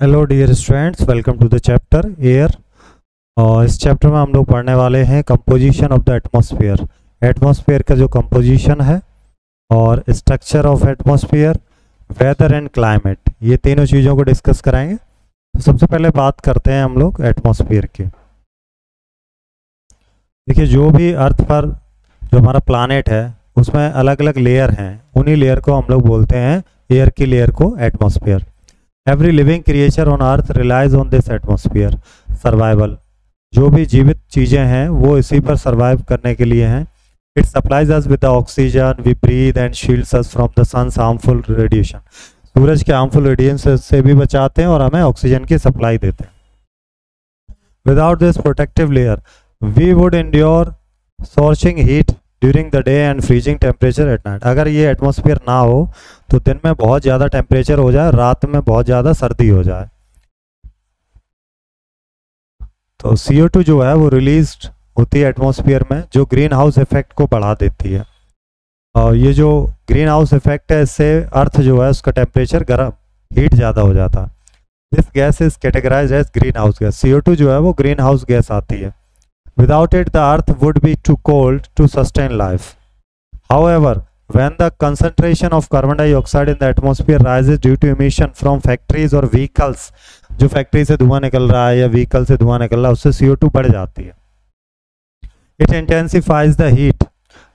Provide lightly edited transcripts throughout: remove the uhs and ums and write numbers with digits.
Hello dear students, welcome to the chapter air. और इस chapter में हम लोग पढ़ने वाले हैं composition of the atmosphere. Atmosphere का जो कंपोजिशन है और structure of atmosphere, weather and climate, ये तीनों चीज़ों को डिस्कस कराएंगे। तो सबसे पहले बात करते हैं हम लोग एटमॉस्फेयर की। देखिए, जो भी अर्थ पर जो हमारा प्लानेट है उसमें अलग अलग लेयर हैं, उन्हीं लेयर को हम लोग बोलते हैं, एयर की लेयर को atmosphere. Every living creature on earth relies on this atmosphere survival. जो भी जीवित चीज़ें हैं वो इसी पर सर्वाइव करने के लिए हैं। It supplies us with the oxygen we breathe and shields us from the sun's harmful radiation. सूरज के हार्मफुल रेडिएशन से भी बचाते हैं और हमें ऑक्सीजन की सप्लाई देते हैं। Without this protective layer we would endure scorching heat during the day and freezing temperature at night. अगर ये एटमॉस्फेयर ना हो तो दिन में बहुत ज़्यादा टेम्परेचर हो जाए, रात में बहुत ज़्यादा सर्दी हो जाए। तो CO2 जो है वो रिलीज होती है एटमॉस्फेयर में, जो ग्रीन हाउस इफेक्ट को बढ़ा देती है। और ये जो ग्रीन हाउस इफेक्ट है, इससे अर्थ जो है उसका टेम्परेचर गर्म, हीट ज़्यादा हो जाता है। This gas is categorise as green house gas. CO2 जो है वो ग्रीन हाउस गैस आती है। Without it, the earth would be too cold to sustain life. However, when the concentration of carbon dioxide in the atmosphere rises due to emission from factories or vehicles, जो factory से धुआं निकल रहा है या vehicle से धुआं निकल रहा है, उससे CO2 बढ़ जाती है। It intensifies the heat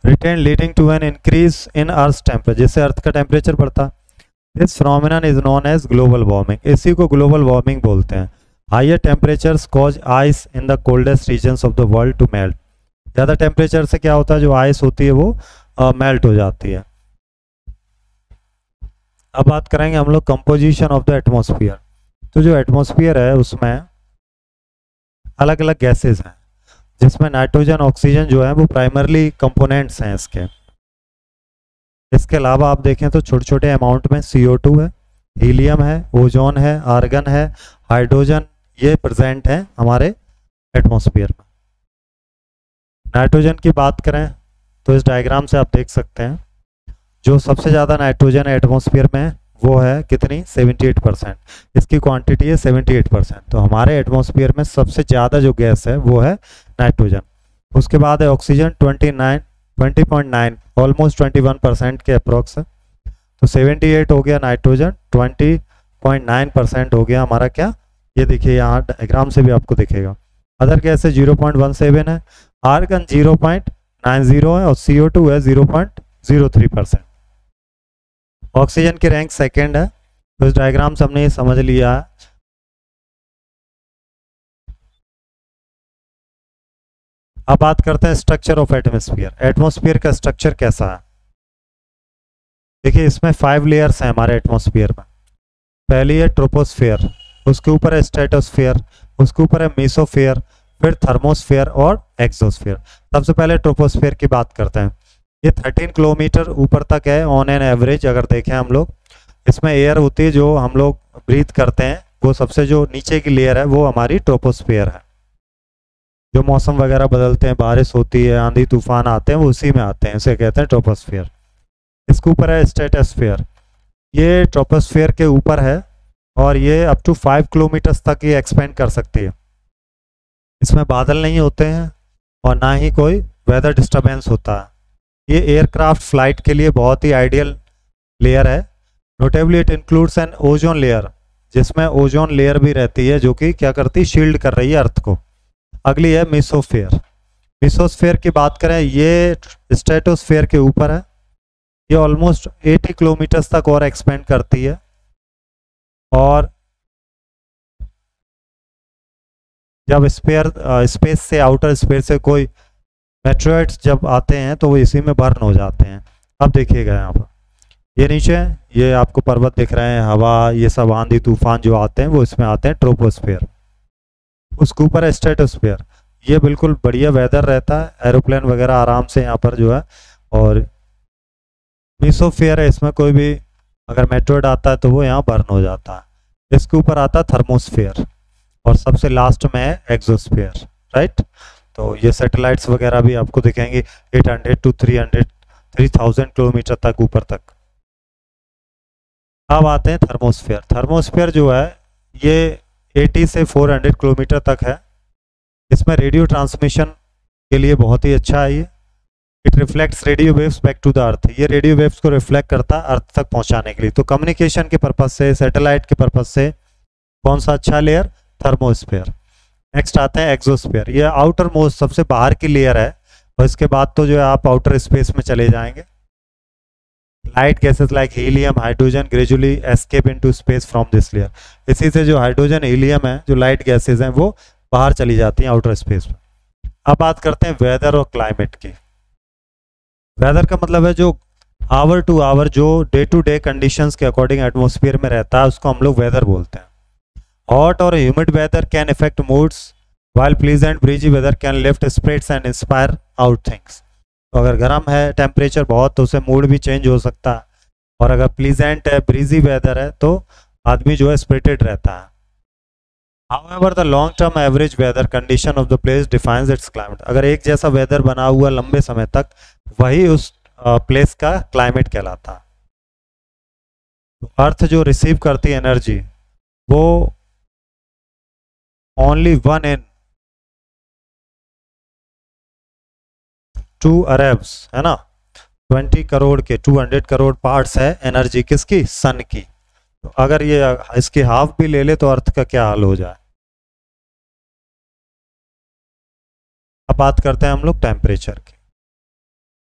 retained, leading to an increase in Earth's temperature, जिससे अर्थ का टेम्परेचर बढ़ता है। This phenomenon is known as global warming. इसी को ग्लोबल वार्मिंग बोलते हैं। Higher temperatures cause ice in the coldest regions of the world to melt. ज़्यादा temperature से क्या होता है, जो आइस होती है वो मेल्ट हो जाती है। अब बात करेंगे हम लोग कंपोजिशन ऑफ द एटमॉस्फेयर। तो जो एटमॉस्फेयर है उसमें अलग अलग गैसेस हैं, जिसमें नाइट्रोजन, ऑक्सीजन जो है वो प्राइमरली कंपोनेंट्स हैं इसके। इसके अलावा आप देखें तो छोटे छोटे अमाउंट में CO2 है, हीलियम है, ओजोन है, आर्गन है, हाइड्रोजन, ये प्रेजेंट है हमारे एटमॉस्फेयर में। नाइट्रोजन की बात करें तो इस डायग्राम से आप देख सकते हैं, जो सबसे ज़्यादा नाइट्रोजन है एटमॉस्फेयर में वो है कितनी, 78%। इसकी क्वांटिटी है 78%। तो हमारे एटमॉस्फेयर में सबसे ज़्यादा जो गैस है वो है नाइट्रोजन। उसके बाद है ऑक्सीजन 20.9, ऑलमोस्ट 21% के अप्रोक्स है। तो 78 हो गया नाइट्रोजन, 20.9% हो गया हमारा क्या, ये देखिए यहाँ डायग्राम से भी आपको दिखेगा। अदर गैस है 0.17 है, आर्गन 0.90 है और CO2 है 0.03%। ऑक्सीजन की रैंक सेकंड है। तो इस डायग्राम से हमने ये समझ लिया है। अब बात करते हैं स्ट्रक्चर ऑफ एटमॉस्फेयर। एटमॉस्फेयर का स्ट्रक्चर कैसा है। देखिए, इसमें 5 लेयर्स हैं हमारे एटमॉस्फेयर में। पहली है ट्रोपोस्फेयर, उसके ऊपर है स्ट्रेटोस्फेयर, उसके ऊपर है मेसोस्फेयर, फिर थर्मोस्फेयर और एक्सोस्फेयर। सबसे पहले ट्रोपोस्फेयर की बात करते हैं। ये 13 किलोमीटर ऊपर तक है ऑन एन एवरेज। अगर देखें हम लोग, इसमें एयर होती है जो हम लोग ब्रीथ करते हैं, वो सबसे जो नीचे की लेयर है वो हमारी ट्रोपोस्फेयर है। जो मौसम वगैरह बदलते हैं, बारिश होती है, आंधी तूफान आते हैं, वो उसी में आते हैं, इसे कहते हैं ट्रोपोस्फेयर। इसके ऊपर है स्ट्रेटोस्फेयर, ये ट्रोपोस्फेयर के ऊपर है और ये अप टू 5 किलोमीटर्स तक ये एक्सपेंड कर सकती है। इसमें बादल नहीं होते हैं और ना ही कोई वेदर डिस्टर्बेंस होता है। ये एयरक्राफ्ट फ्लाइट के लिए बहुत ही आइडियल लेयर है। Notably it includes an ozone layer, जिसमें ओजोन लेयर भी रहती है जो कि क्या करती है, शील्ड कर रही है अर्थ को। अगली है मेसोस्फेयर। मेसोस्फेयर की बात करें, ये स्ट्रेटोस्फेयर के ऊपर है। ये ऑलमोस्ट 80 किलोमीटर्स तक और एक्सपेंड करती है। और जब स्पेस से, आउटर स्पेस से कोई मेट्रोइड्स जब आते हैं तो वो इसी में बर्न हो जाते हैं। अब देखिएगा यहाँ पर, ये नीचे ये आपको पर्वत दिख रहे हैं, हवा, ये सब आंधी तूफान जो आते हैं वो इसमें आते हैं ट्रोपोस्फेयर। उसके ऊपर है स्ट्रेटोस्फेयर, ये बिल्कुल बढ़िया वेदर रहता है, एरोप्लेन वगैरह आराम से यहाँ पर जो है। और मेसोस्फेयर है, इसमें कोई भी अगर मेट्रोइड आता है तो वो यहाँ बर्न हो जाता है। इसके ऊपर आता है थर्मोस्फेयर और सबसे लास्ट में है एक्सोस्फेयर, राइट। तो ये सैटेलाइट्स वगैरह भी आपको दिखेंगे 800 to 3000 किलोमीटर तक ऊपर तक। अब आते हैं थर्मोस्फेयर। थर्मोस्फेयर जो है ये 80 से 400 किलोमीटर तक है। इसमें रेडियो ट्रांसमिशन के लिए बहुत ही अच्छा है ये। It reflects radio waves back to the earth, ये रेडियो वेव्स को रिफ्लेक्ट करता है अर्थ तक पहुंचाने के लिए। तो कम्युनिकेशन के पर्पज से, सैटेलाइट के पर्पज से कौन सा अच्छा लेयर? थर्मोस्फेयर। नेक्स्ट आते हैं एक्सोस्फेयर, ये आउटर मोस्ट सबसे बाहर की लेयर है, और इसके बाद तो जो है आप आउटर स्पेस में चले जाएंगे। Light gases like helium, hydrogen gradually escape into space from this layer. इसी से जो हाइड्रोजन, हीलियम है, जो लाइट गैसेस हैं, वो बाहर चली जाती हैं आउटर स्पेस में। अब बात करते हैं वेदर और क्लाइमेट की। वेदर का मतलब है जो आवर टू आवर, जो डे टू डे कंडीशंस के अकॉर्डिंग एटमॉस्फेयर में रहता है, उसको हम लोग वेदर बोलते हैं। हॉट और humid weather can affect moods, while pleasant breezy weather can lift spirits and inspire out things। तो अगर गर्म है टेम्परेचर बहुत, तो उससे मूड भी चेंज हो सकता है, और अगर प्लीजेंट है, ब्रीजी वेदर है, तो आदमी जो है स्पिरिटेड रहता है। However, the long term average weather condition of the place defines its climate। अगर एक जैसा वेदर बना हुआ लंबे समय तक, वही उस प्लेस का क्लाइमेट कहलाता है। तो अर्थ जो रिसीव करती है एनर्जी, वो ओनली 1 in 2 अरब्स, है ना, 20 करोड़ के 200 करोड़ पार्ट्स है एनर्जी किसकी? सन की। तो अगर ये इसकी हाफ भी ले ले तो अर्थ का क्या हाल हो जाए। अब बात करते हैं हम लोग टेम्परेचर की।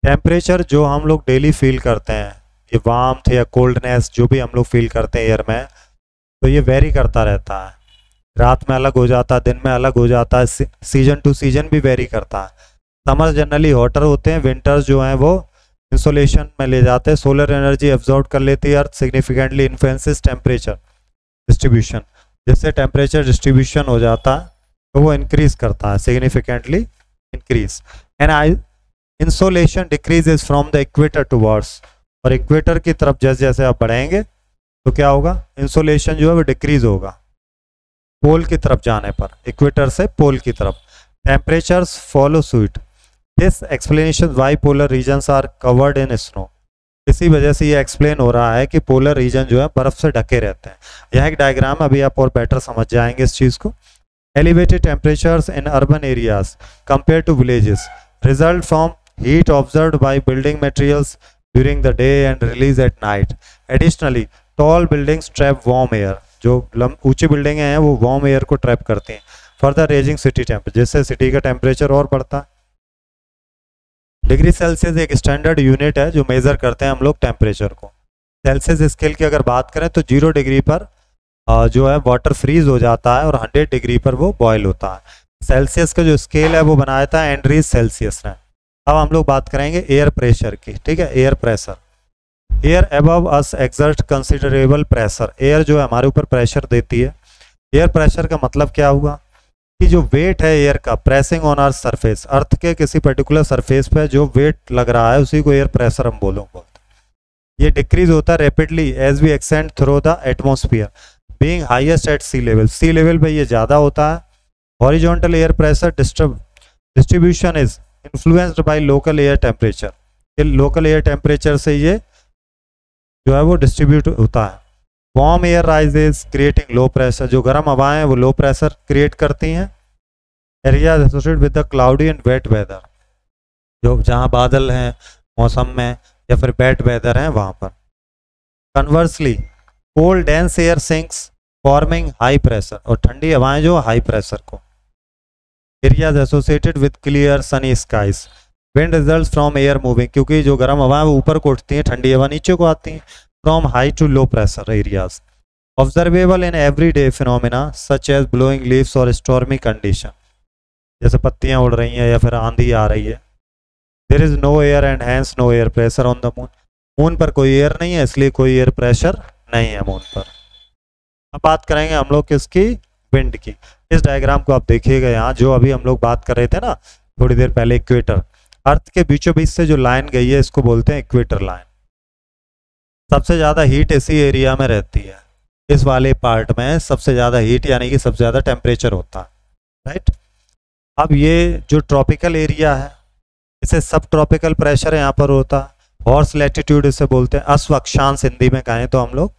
टेम्परेचर जो हम लोग डेली फील करते हैं, ये वार्मथ या कोल्डनेस जो भी हम लोग फील करते हैं एयर में, तो ये वेरी करता रहता है। रात में अलग हो जाता है, दिन में अलग हो जाता है, सीजन टू सीजन भी वेरी करता है। समर जनरली हॉटर होते हैं, विंटर्स जो हैं वो इंसोलेशन में ले जाते हैं, सोलर एनर्जी एब्जॉर्ब कर लेती है अर्थ, सिग्निफिकेंटली इन्फ्लुएंसेस टेम्परेचर डिस्ट्रीब्यूशन। जिससे टेम्परेचर डिस्ट्रीब्यूशन हो जाता है तो वो इंक्रीज करता है, significantly increase. And insolation decreases from the equator towards, और इक्वेटर की तरफ जैसे जैसे आप बढ़ेंगे तो क्या होगा? इंसोलेशन जो है वो डिक्रीज होगा पोल की तरफ जाने पर, इक्वेटर से पोल की तरफ। Temperatures follow suit. This explanation why polar regions are covered in snow. इसी वजह से ये एक्सप्लेन हो रहा है कि पोलर रीजन जो है बर्फ से ढके रहते हैं। यह एक डायग्राम, अभी आप और बेटर समझ जाएंगे इस चीज़ को। Elevated temperatures in urban areas compare to villages result from heat observed by building materials during the day and release at night. Additionally tall buildings trap warm air, जो ऊंची बिल्डिंगें हैं वो वार्म एयर को ट्रैप करती हैं। Further raising city temperature, जिससे city का टेम्परेचर और बढ़ता है। डिग्री सेल्सियस एक स्टैंडर्ड यूनिट है जो मेजर करते हैं हम लोग टेम्परेचर को। सेल्सियस स्केल की अगर बात करें तो 0 डिग्री पर जो है वाटर फ्रीज हो जाता है, और 100 डिग्री पर वो बॉयल होता है। सेल्सियस का जो स्केल है वो बनाया था एंड्रीज सेल्सियस ने। अब हम लोग बात करेंगे एयर प्रेशर की, ठीक है। एयर प्रेशर, एयर अबव अस एक्सर्ट कंसिडरेबल प्रेशर। एयर जो है हमारे ऊपर प्रेशर देती है। एयर प्रेशर का मतलब क्या हुआ कि जो वेट है एयर का, प्रेसिंग ऑन अर्थ सरफेस, अर्थ के किसी पर्टिकुलर सरफेस पे जो वेट लग रहा है उसी को एयर प्रेशर हम बोलते हैं। ये डिक्रीज होता है rapidly as we extend through the atmosphere being highest at sea level. Sea level पे ये ज़्यादा होता है। Horizontal air pressure distribution is influenced by local air temperature. Local air temperature से ये जो है वो डिस्ट्रीब्यूट होता है। Warm air rises creating low pressure, जो गर्म हवाएं हैं वो लो प्रेशर क्रिएट करती हैं। Areas associated with the cloudy and wet weather, जो जहाँ बादल हैं मौसम में या फिर वेट वेदर हैं वहाँ पर। Conversely cold dense air sinks forming high pressure, और ठंडी हवाएं जो हाई प्रेशर को। Areas associated with clear sunny skies, wind results from air moving, क्योंकि जो गर्म हवा है वो ऊपर को उठती हैं, ठंडी हवा नीचे को आती हैं। From high to low pressure areas observable in everyday phenomena such as blowing leaves और स्टॉर्मी कंडीशन, जैसे पत्तियां उड़ रही हैं या फिर आंधी आ रही है। There is no air and hence no air pressure on the moon. Moon पर कोई एयर नहीं है, इसलिए कोई एयर प्रेशर नहीं है मून पर। अब बात करेंगे हम लोग किसकी? विंड की। इस डायग्राम को आप देखिएगा यहाँ, जो अभी हम लोग बात कर रहे थे ना थोड़ी देर पहले, इक्वेटर, अर्थ के बीचों बीच से जो लाइन गई है इसको बोलते हैं इक्वेटर लाइन। सबसे ज़्यादा हीट इसी एरिया में रहती है, इस वाले पार्ट में सबसे ज़्यादा हीट यानी कि सबसे ज़्यादा टेम्परेचर होता है, राइट। अब ये जो ट्रॉपिकल एरिया है इसे सब ट्रॉपिकल प्रेशर यहाँ पर होता है। हॉर्स लैटिट्यूड इसे बोलते हैं, अश्व अक्षांश हिंदी में कहें तो हम लोग।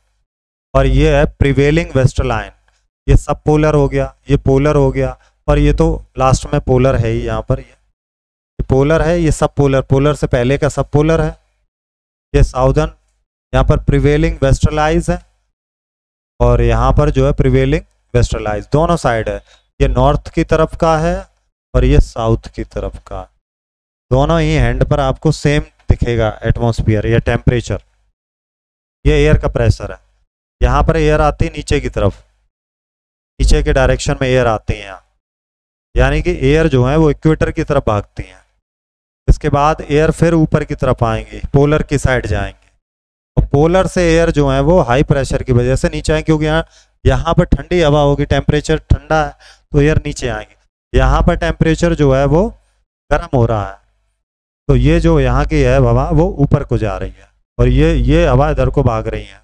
और ये है प्रिवेलिंग वेस्ट लाइन, ये सब पोलर हो गया, ये पोलर हो गया, और ये तो लास्ट में पोलर है ही, यहाँ पर ये पोलर है, ये सब पोलर, पोलर से पहले का सब पोलर है। ये साउदर्न, यहाँ पर प्रिवेलिंग वेस्टर्लाइज है, और यहाँ पर जो है प्रिवेलिंग वेस्टर्लाइज, दोनों साइड है। ये नॉर्थ की तरफ का है और ये साउथ की तरफ का, दोनों ही हैंड पर आपको सेम दिखेगा एटमॉस्फेयर या टेम्परेचर। ये एयर का प्रेशर है, यहाँ पर एयर आती है नीचे की तरफ, नीचे के डायरेक्शन में एयर आती है यहाँ, यानी कि एयर जो है वो इक्वेटर की तरफ भागती हैं। इसके बाद एयर फिर ऊपर की तरफ आएंगी, पोलर की साइड जाएंगे, और पोलर से एयर जो है वो हाई प्रेशर की वजह से नीचे आएंगे, क्योंकि यहाँ पर ठंडी हवा होगी, टेम्परेचर ठंडा है तो एयर नीचे आएंगे। यहाँ पर टेम्परेचर जो है वो गर्म हो रहा है, तो ये जो यहाँ की है हवा वो ऊपर को जा रही है, और ये हवा इधर को भाग रही है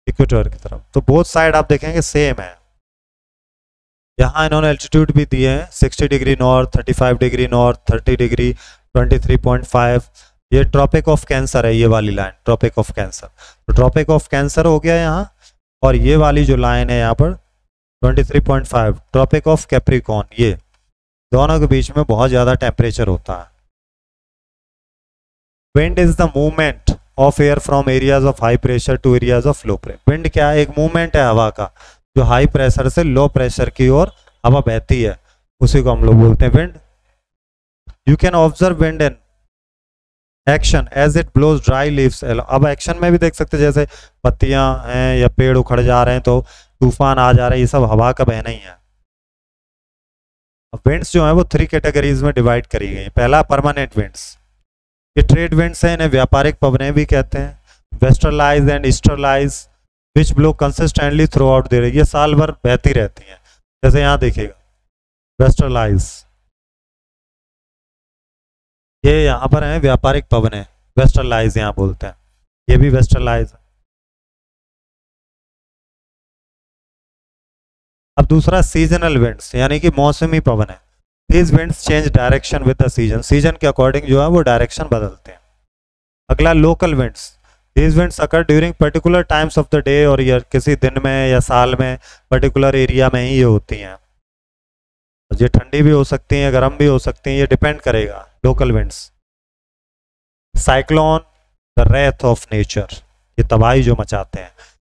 इक्वेटर की तरफ। तो बोथ साइड आप देखेंगे सेम है। यहाँ इन्होंने एल्टीट्यूड भी दिए हैं, 60 degree north, 35 degree north, 30 degree, 23.5। ये ट्रॉपिक ऑफ कैंसर है, ये वाली लाइन ट्रॉपिक ऑफ कैंसर। तो ट्रॉपिक ऑफ कैंसर हो गया यहाँ, और ये वाली जो लाइन है यहाँ पर 23.5 ट्रॉपिक ऑफ कैप्रिकॉर्न, ये दोनों के बीच में बहुत ज़्यादा टेम्परेचर होता है। Wind is the movement of air from areas of high pressure to areas of low pressure. Wind क्या है? एक मूवमेंट है हवा का, जो हाई प्रेशर से लो प्रेशर की ओर हवा बहती है, उसी को हम लोग बोलते हैं wind. You can observe wind in action as it blows dry leaves. अब एक्शन में भी देख सकते हैं, जैसे पत्तियां हैं या पेड़ उखड़ जा रहे हैं तो तूफान आ जा रहा है, ये सब हवा का बहना ही है। विंड्स जो है वो 3 कैटेगरीज में डिवाइड करी गई। पहला परमानेंट विंड्स, ये ट्रेड विंड्स हैं, इन्हें व्यापारिक पवनें भी कहते हैं। Westerlies and easterlies which blow consistently throughout दे रही, ये साल भर बहती रहती हैं। जैसे यहाँ देखिएगा वेस्टरलाइज, ये यहाँ पर है व्यापारिक पवनें, वेस्टरलाइज यहाँ बोलते हैं, ये भी वेस्टरलाइज। अब दूसरा सीजनल विंड्स, यानी कि मौसमी पवन है। These winds change direction with the season, season के अकॉर्डिंग जो है वो डायरेक्शन बदलते हैं। अगला local winds, these winds occur during particular times of the day और ईयर, किसी दिन में या साल में पर्टिकुलर एरिया में ही ये होती हैं। ये ठंडी भी हो सकती हैं, गर्म भी हो सकती हैं, ये डिपेंड करेगा। Local winds. Cyclone, the wrath of nature, ये तबाही जो मचाते हैं।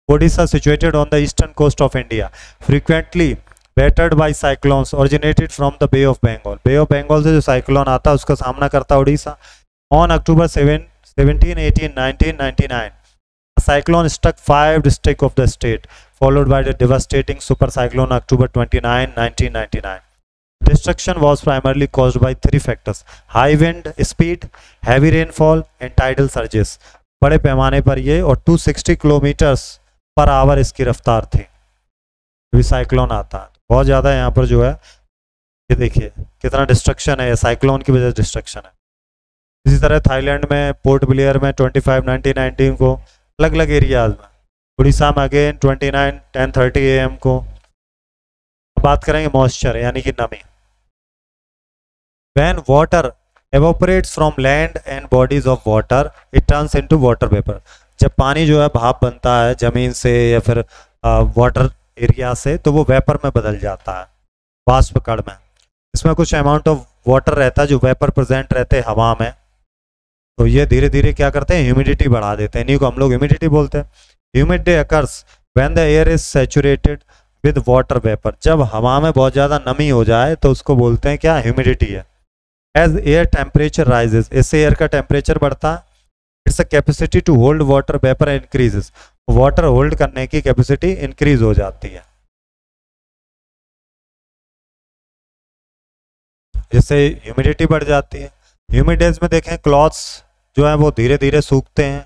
Odisha situated on the eastern coast of India, frequently battered by cyclones originated from the bay of Bengal. Bay of Bengal से जो साइक्लोन आता है उसका सामना करता है Orissa. On October 17, 18, 1999 cyclone struck 5 district of the state followed by the devastating super cyclone October 29, 1999. Destruction was primarily caused by 3 factors: high wind speed, heavy rainfall and tidal surges. बड़े पैमाने पर ये और 260 किलोमीटर्स पर आवर इसकी रफ्तार थी। अभी cyclone आता है बहुत ज़्यादा यहाँ पर जो है, ये देखिए कितना डिस्ट्रक्शन है, साइक्लोन की वजह से डिस्ट्रक्शन है। इसी तरह थाईलैंड में पोर्ट ब्लेयर में 25 1919 को अलग अलग एरियाज में, उड़ीसा में अगेन 29 10:30 AM को। बात करेंगे मॉइस्चर यानी कि नमी। When water evaporates from land and bodies of water, it turns into water vapor. जब पानी जो है भाप बनता है जमीन से या फिर वाटर एरिया से, तो वो वेपर में बदल जाता है, वाष्प कण में। इसमें कुछ अमाउंट ऑफ वाटर रहता है जो वेपर प्रेजेंट रहते हैं हवा में, तो ये धीरे धीरे क्या करते हैं, ह्यूमिडिटी बढ़ा देते हैं। इन्हीं को हम लोग ह्यूमिडिटी बोलते हैं। Humidity occurs when the air is saturated with water vapour. जब हवा में बहुत ज़्यादा नमी हो जाए तो उसको बोलते हैं क्या, ह्यूमिडिटी है। एज एयर टेम्परेचर राइजेस, इससे एयर का टेम्परेचर बढ़ता है। Its a capacity to hold water vapour increases, water hold करने की कैपेसिटी इंक्रीज हो जाती है। जिससे ह्यूमिडिटी बढ़ जाती है। ह्यूमिड डेज में देखें क्लॉथ्स जो है वो धीरे धीरे सूखते हैं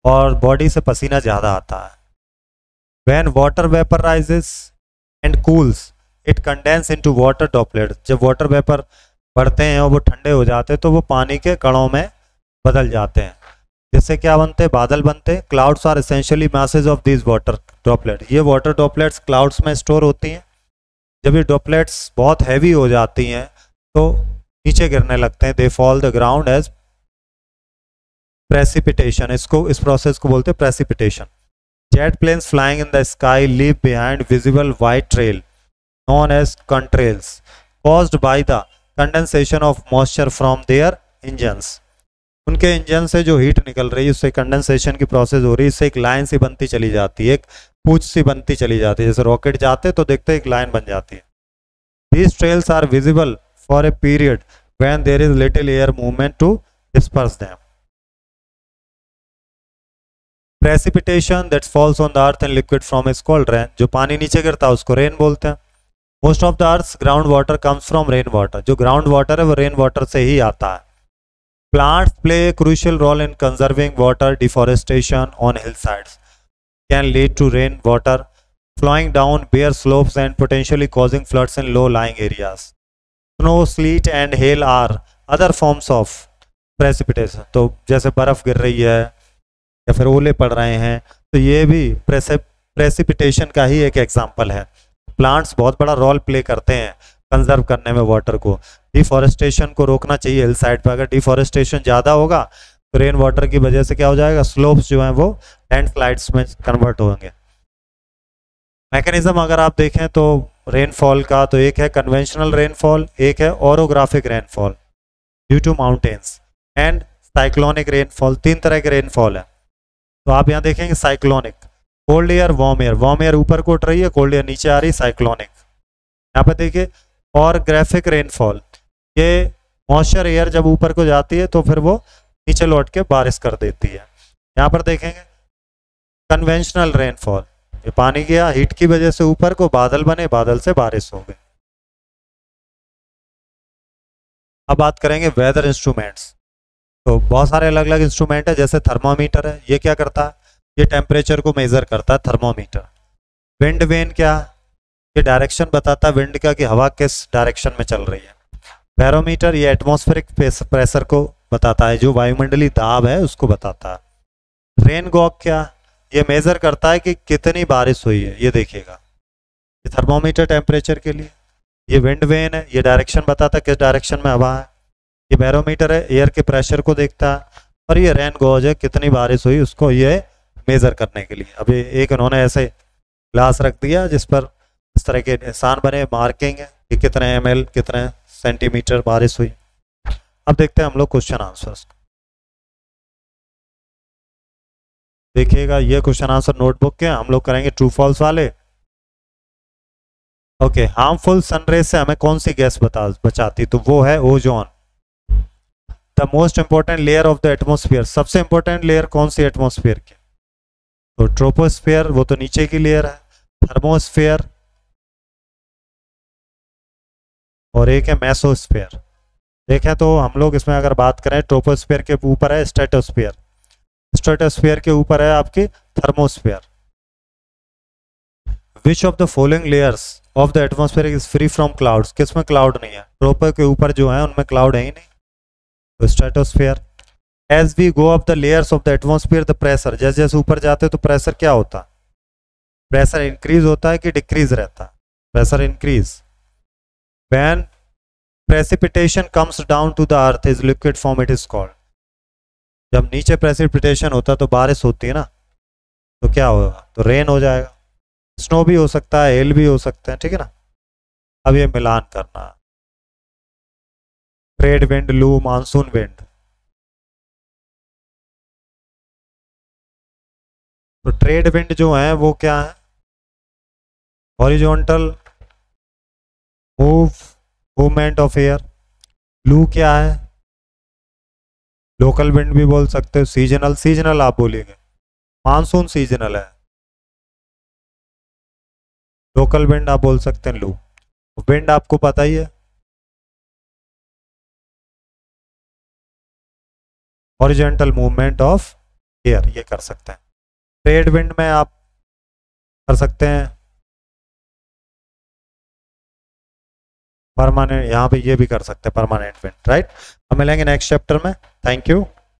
और बॉडी से पसीना ज़्यादा आता है। When water vaporizes and cools, it condenses into water droplets. जब वाटर वेपर बढ़ते हैं और वो ठंडे हो जाते हैं तो वो पानी के कणों में बदल जाते हैं, जिससे क्या बनते हैं, बादल बनते हैं। Clouds are essentially masses of these water droplets. ये वाटर ड्रॉपलेट्स क्लाउड्स में स्टोर होती हैं। जब ये ड्रॉपलेट्स बहुत हैवी हो जाती हैं तो नीचे गिरने लगते हैं। They fall the ground as precipitation. इस प्रोसेस को बोलते हैं precipitation. Jet planes flying in the sky leave behind visible white trail known as contrails caused by the condensation of moisture from their engines. उनके engine से जो heat निकल रही है उससे कंडेंसेशन की प्रोसेस हो रही है, इससे एक लाइन सी बनती चली जाती है, एक पूंछ सी बनती चली जाती है, जैसे रॉकेट जाते तो देखते एक लाइन बन जाती है. These trails are visible for a period when there is little air movement to disperse them. Precipitation that falls on the earth in liquid form is called rain. जो पानी नीचे गिरता है उसको रेन बोलते हैं. Most of the earth's ground water comes from rain water. जो ground water है वो rain water से ही आता है. Plants play a crucial role in conserving water. Deforestation on hillsides can lead to rain water flowing down bare slopes and potentially causing floods in low-lying areas. Snow, sleet and hail are other forms of precipitation. तो जैसे बर्फ गिर रही है या फिर ओले पड़ रहे हैं तो ये भी प्रेसिपिटेशन का ही एक एग्जाम्पल है. प्लांट्स बहुत बड़ा रोल प्ले करते हैं कंजर्व करने में वाटर को. डिफॉरेस्टेशन को रोकना चाहिए हिल साइड पर. अगर डिफॉरेस्टेशन ज़्यादा होगा तो रेन वाटर की वजह से क्या हो जाएगा, स्लोप्स जो हैं वो लैंडस्लाइड्स में कन्वर्ट होंगे. मैकेनिज्म अगर आप देखें तो रेनफॉल का, तो एक है कन्वेंशनल रेनफॉल, एक है orographic rainfall due to mountains and cyclonic rainfall. 3 तरह के रेनफॉल है. तो आप यहाँ देखेंगे cyclonic, cold air warm air. Warm air ऊपर को उठ रही है, कोल्ड एयर नीचे आ रही है, साइक्लोनिक. यहाँ पर देखिए और ग्राफिक रेनफॉल, ये मॉइस्चर एयर जब ऊपर को जाती है तो फिर वो नीचे लौट के बारिश कर देती है. यहाँ पर देखेंगे कन्वेंशनल रेनफॉल, ये पानी गया हीट की वजह से ऊपर को, बादल बने, बादल से बारिश हो गई. अब बात करेंगे वेदर इंस्ट्रूमेंट्स. तो बहुत सारे अलग अलग इंस्ट्रूमेंट है, जैसे थर्मोमीटर है. ये क्या करता है, ये टेम्परेचर को मेजर करता है थर्मोमीटर. विंड वेन क्या, ये डायरेक्शन बताता है विंड का कि हवा किस डायरेक्शन में चल रही है. बैरोमीटर ये एटमॉस्फेरिक प्रेशर को बताता है, जो वायुमंडलीय दाब है उसको बताता है. रेन गॉग क्या, ये मेजर करता है कि कितनी बारिश हुई है. ये देखिएगा, ये थर्मोमीटर टेम्परेचर के लिए. ये विंड वेन है, ये डायरेक्शन बताता है किस डायरेक्शन में हवा है. ये बैरोमीटर है, एयर के प्रेशर को देखता है. और ये रेन गॉज है, कितनी बारिश हुई उसको ये मेजर करने के लिए. अभी एक उन्होंने ऐसे ग्लास रख दिया जिस पर इस तरह के निशान बने, मार्किंग है कि कितने ml कितने सेंटीमीटर बारिश हुई. अब देखते हैं हम लोग क्वेश्चन आंसर्स. देखिएगा ये क्वेश्चन आंसर नोटबुक के हम लोग करेंगे ट्रू फॉल्स वाले. ओके, हार्मफुल सनरेज से हमें कौन सी गैस बचाती, तो वो है ozone. The most important layer of the atmosphere, सबसे इंपॉर्टेंट लेयर कौन सी एटमोस्फियर की, तो ट्रोपोस्फियर, वो तो नीचे की लेयर है. थर्मोस्फियर और एक है मेसोस्फियर. देखें तो हम लोग इसमें अगर बात करें, ट्रोपोस्फियर के ऊपर है स्ट्रेटोस्फियर, स्ट्रेटोस्फियर के ऊपर है आपकी thermosphere. Which of the following layers of the atmosphere is free from clouds, किसमें क्लाउड नहीं है, ट्रोपो के ऊपर जो है उनमें क्लाउड है ही नहीं, तो stratosphere. As we go up the layers of the atmosphere the pressure, जैसे जैसे ऊपर जाते तो प्रेशर क्या होता, प्रेशर इंक्रीज होता है कि डिक्रीज रहता है, pressure increase. When precipitation comes down to the earth is liquid form it is called, जब नीचे प्रेसिपिटेशन होता है तो बारिश होती है ना, तो क्या होगा, तो रेन हो जाएगा. स्नो भी हो सकता है, हेल भी हो सकते हैं, ठीक है ना. अब ये मिलान करना, ट्रेड विंड, लू, मानसून विंड. तो ट्रेड विंड जो है वो क्या है, हॉरिजॉन्टल मूवमेंट ऑफ एयर. लू क्या है, लोकल विंड भी बोल सकते हो. सीजनल, सीजनल आप बोलिएगा, मानसून सीजनल है, लोकल विंड आप बोल सकते हैं लू. विंड आपको पता ही है, हॉरिजॉन्टल मूवमेंट ऑफ एयर, ये कर सकते हैं. ट्रेड विंड में आप कर सकते हैं परमानेंट, यहाँ पे ये भी कर सकते हैं परमानेंट विंड, राइट. हम मिलेंगे नेक्स्ट चैप्टर में. Thank you.